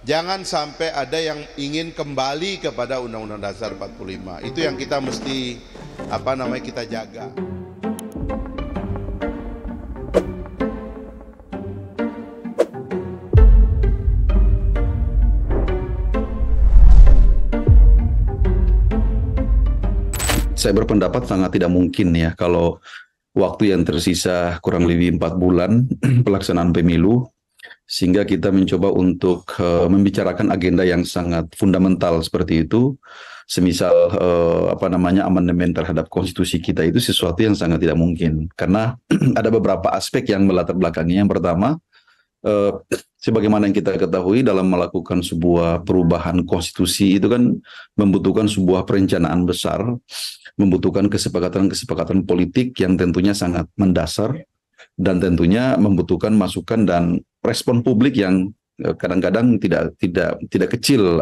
Jangan sampai ada yang ingin kembali kepada Undang-Undang Dasar 45. Itu yang kita mesti kita jaga. Saya berpendapat sangat tidak mungkin ya kalau waktu yang tersisa kurang lebih 4 bulan pelaksanaan pemilu, sehingga kita mencoba untuk membicarakan agenda yang sangat fundamental seperti itu, semisal amandemen terhadap konstitusi kita, itu sesuatu yang sangat tidak mungkin karena ada beberapa aspek yang melatar belakangnya. Yang pertama, eh, sebagaimana yang kita ketahui, dalam melakukan sebuah perubahan konstitusi itu kan membutuhkan sebuah perencanaan besar, membutuhkan kesepakatan-kesepakatan politik yang tentunya sangat mendasar, dan tentunya membutuhkan masukan dan respon publik yang kadang-kadang tidak kecil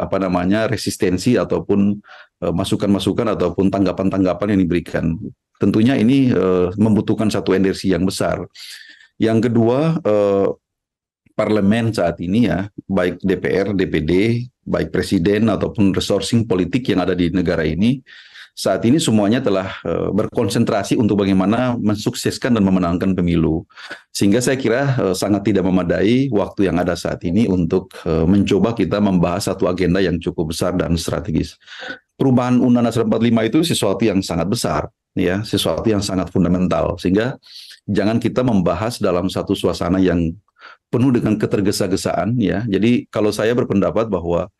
resistensi ataupun masukan-masukan ataupun tanggapan-tanggapan yang diberikan. Tentunya ini membutuhkan satu energi yang besar. Yang kedua, parlemen saat ini ya, baik DPR, DPD, baik presiden ataupun resourcing politik yang ada di negara ini, saat ini semuanya telah berkonsentrasi untuk bagaimana mensukseskan dan memenangkan pemilu. Sehingga saya kira sangat tidak memadai waktu yang ada saat ini untuk mencoba kita membahas satu agenda yang cukup besar dan strategis. Perubahan Undang-Undang Dasar 45 itu sesuatu yang sangat besar, ya, sesuatu yang sangat fundamental. Sehingga jangan kita membahas dalam satu suasana yang penuh dengan ketergesa-gesaan, ya. Jadi kalau saya berpendapat bahwa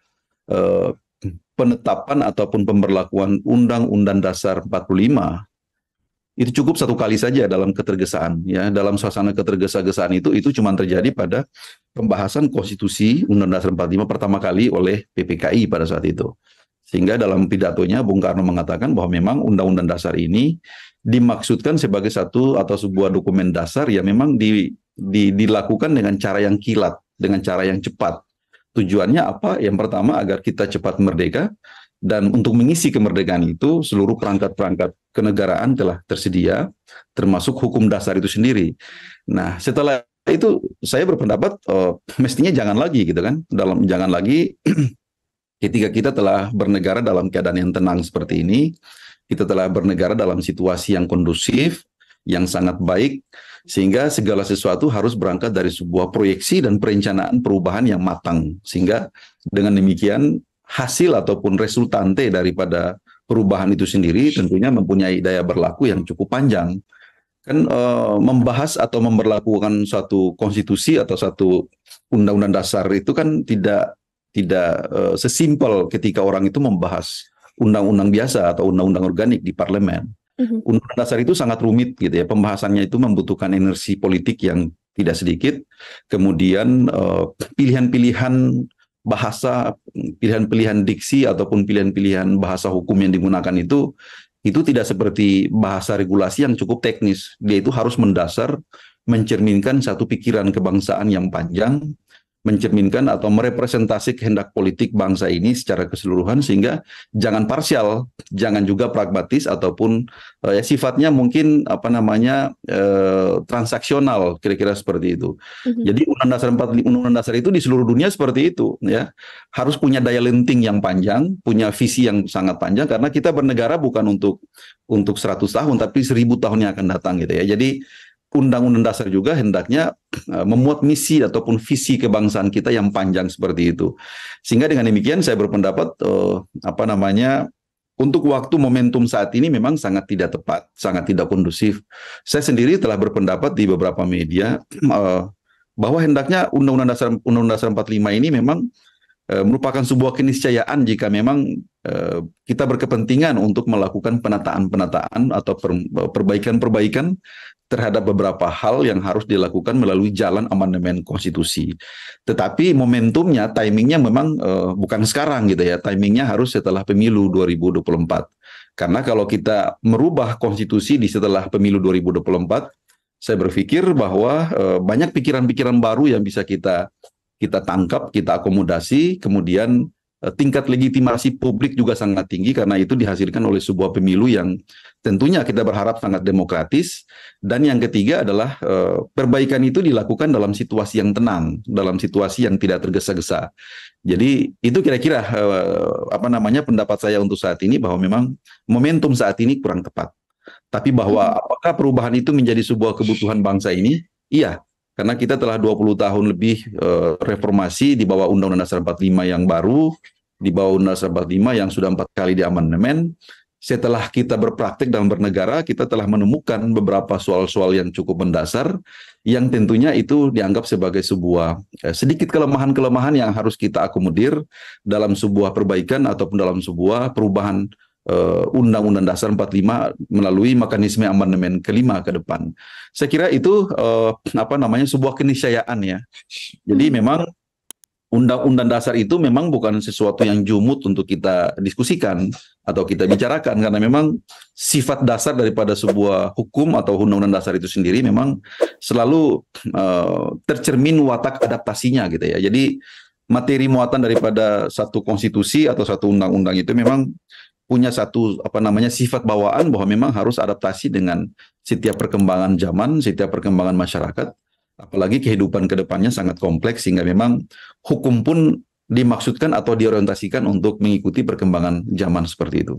penetapan ataupun pemberlakuan Undang-Undang Dasar 45 itu cukup satu kali saja dalam ketergesaan, ya. Dalam suasana ketergesa-gesaan itu cuma terjadi pada pembahasan konstitusi Undang-Undang Dasar 45 pertama kali oleh PPKI pada saat itu. Sehingga dalam pidatonya Bung Karno mengatakan bahwa memang Undang-Undang Dasar ini dimaksudkan sebagai satu atau sebuah dokumen dasar yang memang dilakukan dengan cara yang kilat, dengan cara yang cepat. Tujuannya apa? Yang pertama, agar kita cepat merdeka, dan untuk mengisi kemerdekaan itu seluruh perangkat-perangkat kenegaraan telah tersedia, termasuk hukum dasar itu sendiri. Nah, setelah itu saya berpendapat mestinya jangan lagi gitu kan, jangan lagi ketika kita telah bernegara dalam keadaan yang tenang seperti ini, kita telah bernegara dalam situasi yang kondusif, yang sangat baik, sehingga segala sesuatu harus berangkat dari sebuah proyeksi dan perencanaan perubahan yang matang. Sehingga dengan demikian hasil ataupun resultante daripada perubahan itu sendiri tentunya mempunyai daya berlaku yang cukup panjang. Kan membahas atau memberlakukan suatu konstitusi atau satu undang-undang dasar itu kan tidak sesimpel ketika orang itu membahas undang-undang biasa atau undang-undang organik di parlemen. Undang-undang dasar itu sangat rumit gitu ya. Pembahasannya itu membutuhkan energi politik yang tidak sedikit. Kemudian pilihan-pilihan bahasa, pilihan-pilihan diksi ataupun pilihan-pilihan bahasa hukum yang digunakan itu tidak seperti bahasa regulasi yang cukup teknis. Dia itu harus mendasar, mencerminkan satu pikiran kebangsaan yang panjang, mencerminkan atau merepresentasi kehendak politik bangsa ini secara keseluruhan, sehingga jangan parsial, jangan juga pragmatis ataupun sifatnya mungkin transaksional, kira-kira seperti itu. Jadi Undang-Undang Dasar itu di seluruh dunia seperti itu, ya. Harus punya daya lenting yang panjang, punya visi yang sangat panjang, karena kita bernegara bukan untuk 100 tahun tapi 1000 tahun yang akan datang gitu ya. Jadi Undang-Undang Dasar juga hendaknya memuat misi ataupun visi kebangsaan kita yang panjang seperti itu. Sehingga dengan demikian saya berpendapat untuk waktu momentum saat ini memang sangat tidak tepat, sangat tidak kondusif. Saya sendiri telah berpendapat di beberapa media bahwa hendaknya Undang-Undang Dasar 45 ini memang merupakan sebuah keniscayaan jika memang kita berkepentingan untuk melakukan penataan-penataan atau perbaikan-perbaikan terhadap beberapa hal yang harus dilakukan melalui jalan amandemen konstitusi. Tetapi momentumnya, timingnya memang bukan sekarang gitu ya. Timingnya harus setelah pemilu 2024. Karena kalau kita merubah konstitusi di setelah pemilu 2024, saya berpikir bahwa banyak pikiran-pikiran baru yang bisa kita tangkap, kita akomodasi, kemudian tingkat legitimasi publik juga sangat tinggi karena itu dihasilkan oleh sebuah pemilu yang tentunya kita berharap sangat demokratis. Dan yang ketiga adalah perbaikan itu dilakukan dalam situasi yang tenang, dalam situasi yang tidak tergesa-gesa. Jadi itu kira-kira pendapat saya untuk saat ini, bahwa memang momentum saat ini kurang tepat. Tapi bahwa apakah perubahan itu menjadi sebuah kebutuhan bangsa ini? Iya, karena kita telah 20 tahun lebih reformasi di bawah Undang-Undang Dasar 45 yang baru, di bawah Undang-Undang Dasar 45 yang sudah 4 kali diamandemen. Setelah kita berpraktik dalam bernegara, kita telah menemukan beberapa soal-soal yang cukup mendasar, yang tentunya itu dianggap sebagai sebuah sedikit kelemahan-kelemahan yang harus kita akomodir dalam sebuah perbaikan ataupun dalam sebuah perubahan Undang-Undang Dasar 45 melalui mekanisme amandemen kelima ke depan. Saya kira itu sebuah keniscayaan ya. Jadi memang Undang-Undang Dasar itu memang bukan sesuatu yang jumut untuk kita diskusikan atau kita bicarakan, karena memang sifat dasar daripada sebuah hukum atau Undang-Undang Dasar itu sendiri memang selalu tercermin watak adaptasinya gitu ya. Jadi materi muatan daripada satu konstitusi atau satu undang-undang itu memang punya satu sifat bawaan bahwa memang harus adaptasi dengan setiap perkembangan zaman, setiap perkembangan masyarakat. Apalagi kehidupan ke depannya sangat kompleks, sehingga memang hukum pun dimaksudkan atau diorientasikan untuk mengikuti perkembangan zaman seperti itu.